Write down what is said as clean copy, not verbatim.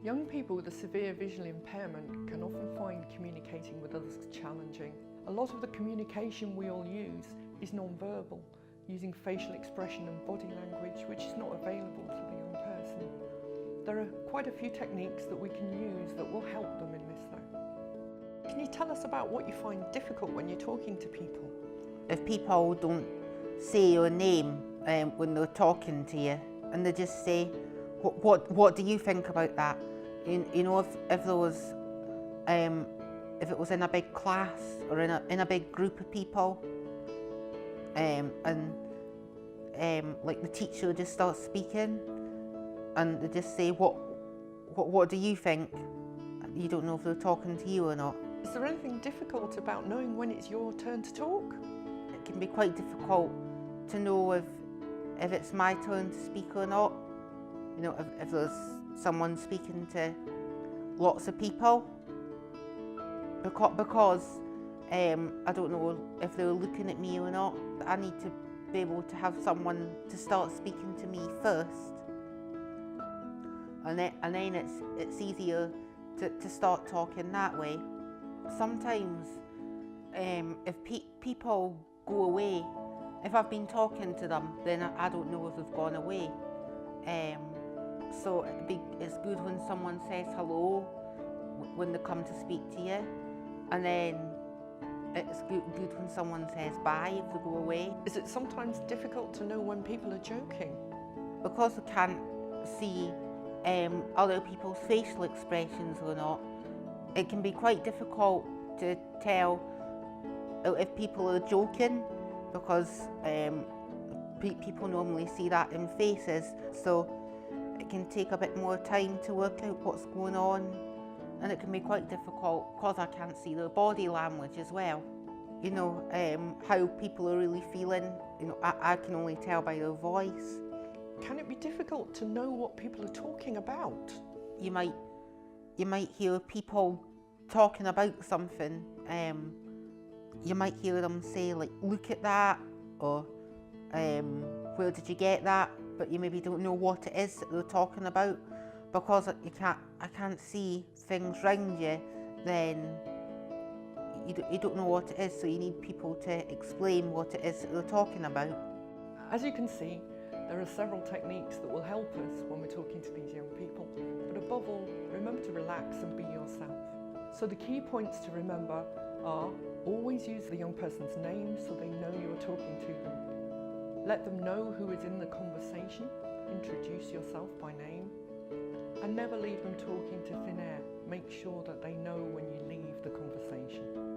Young people with a severe visual impairment can often find communicating with others challenging. A lot of the communication we all use is non-verbal, using facial expression and body language, which is not available to the young person. There are quite a few techniques that we can use that will help them in this though. Can you tell us about what you find difficult when you're talking to people? If people don't say your name when they're talking to you, and they just say, what do you think about that? You know, if there was, if it was in a big class or in a big group of people, and like the teacher would just start speaking, and they just say, what do you think? You don't know if they're talking to you or not. Is there anything difficult about knowing when it's your turn to talk? It can be quite difficult to know if it's my turn to speak or not. You know, if there's someone speaking to lots of people, because I don't know if they're looking at me or not. I need to be able to have someone to start speaking to me first, and then it's easier to start talking that way. Sometimes if people go away, if I've been talking to them, then I don't know if they've gone away. So it's good when someone says hello when they come to speak to you, and then it's good when someone says bye if they go away. Is it sometimes difficult to know when people are joking? Because I can't see other people's facial expressions or not, it can be quite difficult to tell if people are joking, because people normally see that in faces, so it can take a bit more time to work out what's going on, and it can be quite difficult because I can't see their body language as well. You know, how people are really feeling, you know, I can only tell by their voice. Can it be difficult to know what people are talking about? You might hear people talking about something. You might hear them say, like, look at that, or where did you get that? But you maybe don't know what it is that they're talking about, because I can't see things around you. Then you don't know what it is, so you need people to explain what it is that they're talking about. As you can see, there are several techniques that will help us when we're talking to these young people. But above all, remember to relax and be yourself. So the key points to remember are: always use the young person's name so they know you are talking to them. Let them know who is in the conversation. Introduce yourself by name. And never leave them talking to thin air. Make sure that they know when you leave the conversation.